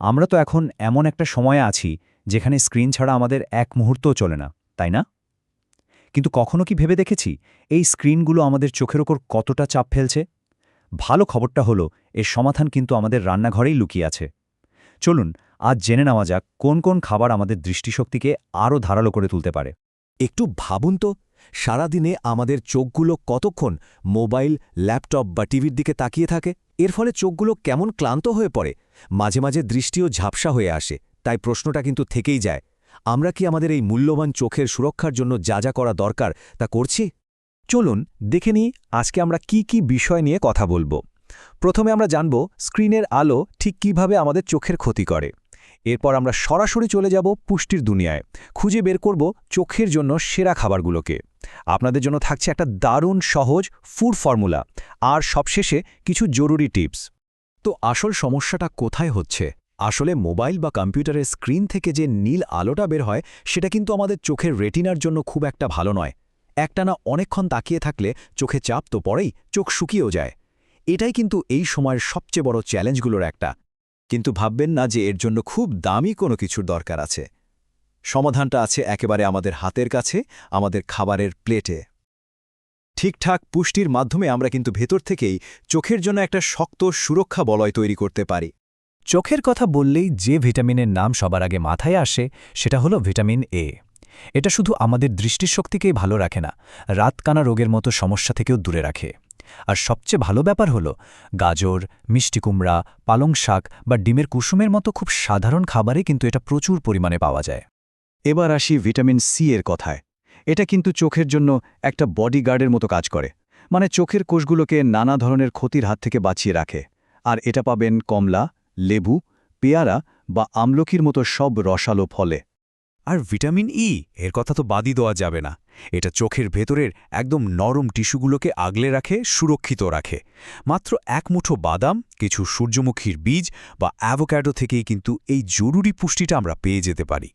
আমরা তো এখন এমন একটা সময়ে আছি যেখানে স্ক্রিন ছাড়া আমাদের এক মুহূর্তও চলে না, তাই না? কিন্তু কখনো কি ভেবে দেখেছি এই স্ক্রিনগুলো আমাদের চোখের ওপর কতটা চাপ ফেলছে? ভালো খবরটা হলো এর সমাধান কিন্তু আমাদের রান্নাঘরেই লুকিয়ে আছে। চলুন আজ জেনে নেওয়া যাক কোন কোন খাবার আমাদের দৃষ্টিশক্তিকে আরও ধারালো করে তুলতে পারে। একটু ভাবুন তো, সারাদিনে আমাদের চোখগুলো কতক্ষণ মোবাইল, ল্যাপটপ বা টিভির দিকে তাকিয়ে থাকে। এর ফলে চোখগুলো কেমন ক্লান্ত হয়ে পড়ে, মাঝে মাঝে দৃষ্টিও ঝাপসা হয়ে আসে। তাই প্রশ্নটা কিন্তু থেকেই যায়, আমরা কি আমাদের এই মূল্যবান চোখের সুরক্ষার জন্য যা যা করা দরকার তা করছি? চলুন দেখে নিই আজকে আমরা কি কি বিষয় নিয়ে কথা বলবো। প্রথমে আমরা জানব স্ক্রিনের আলো ঠিক কিভাবে আমাদের চোখের ক্ষতি করে। এরপর আমরা সরাসরি চলে যাব পুষ্টির দুনিয়ায়, খুঁজে বের করব চোখের জন্য সেরা খাবারগুলোকে। আপনাদের জন্য থাকছে একটা দারুণ সহজ ফুড ফর্মুলা, আর সবশেষে কিছু জরুরি টিপস। তো আসল সমস্যাটা কোথায় হচ্ছে? আসলে মোবাইল বা কম্পিউটারের স্ক্রিন থেকে যে নীল আলোটা বের হয় সেটা কিন্তু আমাদের চোখের রেটিনার জন্য খুব একটা ভালো নয়। একটানা অনেকক্ষণ তাকিয়ে থাকলে চোখে চাপ তো পড়েই, চোখ শুকিয়েও যায়। এটাই কিন্তু এই সময়ের সবচেয়ে বড় চ্যালেঞ্জগুলোর একটা। কিন্তু ভাববেন না যে এর জন্য খুব দামি কোনো কিছুর দরকার আছে। সমাধানটা আছে একেবারে আমাদের হাতের কাছে, আমাদের খাবারের প্লেটে। ঠিকঠাক পুষ্টির মাধ্যমে আমরা কিন্তু ভেতর থেকেই চোখের জন্য একটা শক্ত সুরক্ষা বলয় তৈরি করতে পারি। চোখের কথা বললেই যে ভিটামিনের নাম সবার আগে মাথায় আসে সেটা হলো ভিটামিন এ। এটা শুধু আমাদের দৃষ্টিশক্তিকেই ভালো রাখে না, রাতকানা রোগের মতো সমস্যা থেকেও দূরে রাখে। আর সবচেয়ে ভালো ব্যাপার হলো গাজর, মিষ্টি কুমড়া, পালং শাক বা ডিমের কুসুমের মতো খুব সাধারণ খাবারে কিন্তু এটা প্রচুর পরিমাণে পাওয়া যায়। এবার আসি ভিটামিন সি এর কথায়। এটা কিন্তু চোখের জন্য একটা বডিগার্ডের মতো কাজ করে, মানে চোখের কোষগুলোকে নানা ধরনের ক্ষতির হাত থেকে বাঁচিয়ে রাখে। আর এটা পাবেন কমলা, লেবু, পেয়ারা বা আমলকির মতো সব রসালো ফলে। আর ভিটামিন ই এর কথা তো বাদই দেওয়া যাবে না। এটা চোখের ভেতরের একদম নরম টিস্যুগুলোকে আগলে রাখে, সুরক্ষিত রাখে। মাত্র এক মুঠো বাদাম, কিছু সূর্যমুখীর বীজ বা অ্যাভোক্যাডো থেকেই কিন্তু এই জরুরি পুষ্টিটা আমরা পেয়ে যেতে পারি।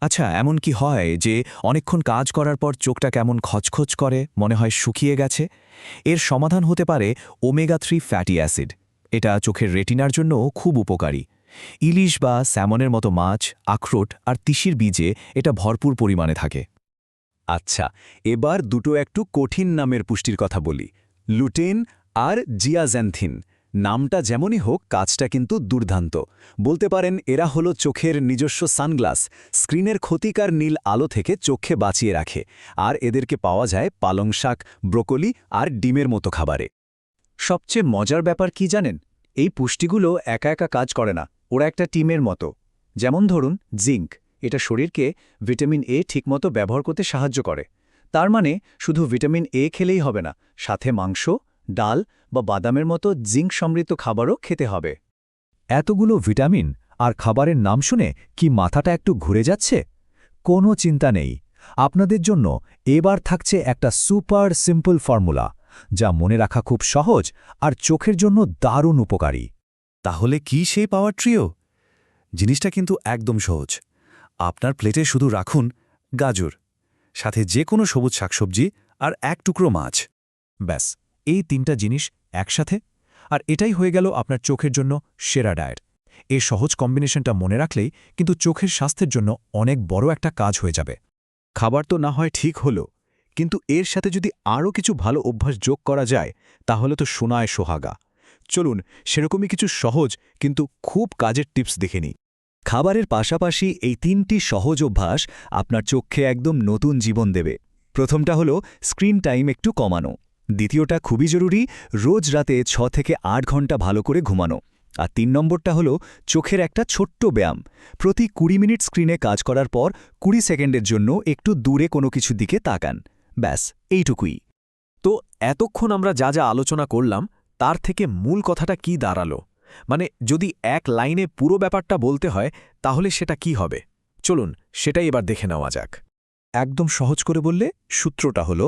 আচ্ছা, এমন কি হয় যে অনেকক্ষণ কাজ করার পর চোখটা কেমন খচখচ করে, মনে হয় শুকিয়ে গেছে? এর সমাধান হতে পারে ওমেগা-3 ফ্যাটি অ্যাসিড। এটা চোখের রেটিনার জন্য খুব উপকারী। ইলিশ বা স্যামনের মতো মাছ, আখরোট আর তিসির বীজে এটা ভরপুর পরিমাণে থাকে। আচ্ছা, এবার দুটো একটু কঠিন নামের পুষ্টির কথা বলি, লুটেন আর জিয়াজ্যান্থিন। নামটা যেমনই হোক, কাজটা কিন্তু দুর্দান্ত। বলতে পারেন এরা হলো চোখের নিজস্ব সানগ্লাস, স্ক্রিনের ক্ষতিকার নীল আলো থেকে চোখে বাঁচিয়ে রাখে। আর এদেরকে পাওয়া যায় পালং শাক, ব্রোকলি আর ডিমের মতো খাবারে। সবচেয়ে মজার ব্যাপার কি জানেন? এই পুষ্টিগুলো একা একা কাজ করে না, ওরা একটা টিমের মতো। যেমন ধরুন জিঙ্ক, এটা শরীরকে ভিটামিন এ ঠিকমতো ব্যবহার করতে সাহায্য করে। তার মানে শুধু ভিটামিন এ খেলেই হবে না, সাথে মাংস, ডাল বা বাদামের মতো জিঙ্ক সমৃদ্ধ খাবারও খেতে হবে। এতগুলো ভিটামিন আর খাবারের নাম শুনে কি মাথাটা একটু ঘুরে যাচ্ছে? কোনো চিন্তা নেই, আপনাদের জন্য এবার থাকছে একটা সুপার সিম্পল ফর্মুলা, যা মনে রাখা খুব সহজ আর চোখের জন্য দারুণ উপকারী। তাহলে কি সেই পাওয়ার ট্রিও? জিনিসটা কিন্তু একদম সহজ। আপনার প্লেটে শুধু রাখুন গাজর, সাথে যে কোনো সবুজ শাকসবজি আর এক টুকরো মাছ। ব্যাস, এই তিনটা জিনিস একসাথে, আর এটাই হয়ে গেল আপনার চোখের জন্য সেরা ডায়েট। এই সহজ কম্বিনেশনটা মনে রাখলেই কিন্তু চোখের স্বাস্থ্যের জন্য অনেক বড় একটা কাজ হয়ে যাবে। খাবার তো না হয় ঠিক হলো, কিন্তু এর সাথে যদি আরও কিছু ভালো অভ্যাস যোগ করা যায় তাহলে তো সোনায় সোহাগা। চলুন সেরকমই কিছু সহজ কিন্তু খুব কাজের টিপস দেখে নিই। খাবারের পাশাপাশি এই তিনটি সহজ অভ্যাস আপনার চোখে একদম নতুন জীবন দেবে। প্রথমটা হলো স্ক্রিন টাইম একটু কমানো। দ্বিতীয়টা খুবই জরুরি, রোজ রাতে 6 থেকে 8 ঘন্টা ভালো করে ঘুমানো। আর 3 নম্বরটা হলো চোখের একটা ছোট্ট ব্যায়াম। প্রতি 20 মিনিট স্ক্রিনে কাজ করার পর 20 সেকেন্ডের জন্য একটু দূরে কোনো কিছুর দিকে তাকান। ব্যাস, এইটুকুই। তো এতক্ষণ আমরা যা যা আলোচনা করলাম তার থেকে মূল কথাটা কি দাঁড়ালো? মানে যদি এক লাইনে পুরো ব্যাপারটা বলতে হয় তাহলে সেটা কি হবে? চলুন সেটাই এবার দেখে নেওয়া যাক। একদম সহজ করে বললে সূত্রটা হলো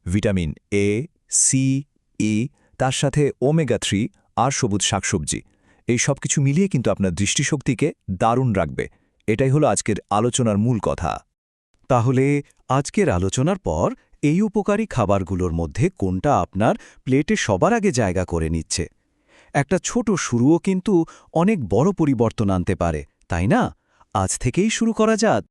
ভিটামিন এ, সি, ই, তার সাথে ওমেগা-3 আর সবুজ শাকসবজি। এই সব কিছু মিলিয়ে কিন্তু আপনার দৃষ্টিশক্তিকে দারুণ রাখবে। এটাই হলো আজকের আলোচনার মূল কথা। তাহলে আজকের আলোচনার পর এই উপকারী খাবারগুলোর মধ্যে কোনটা আপনার প্লেটে সবার আগে জায়গা করে নিচ্ছে? একটা ছোট শুরুও কিন্তু অনেক বড় পরিবর্তন আনতে পারে, তাই না? আজ থেকেই শুরু করা যাক।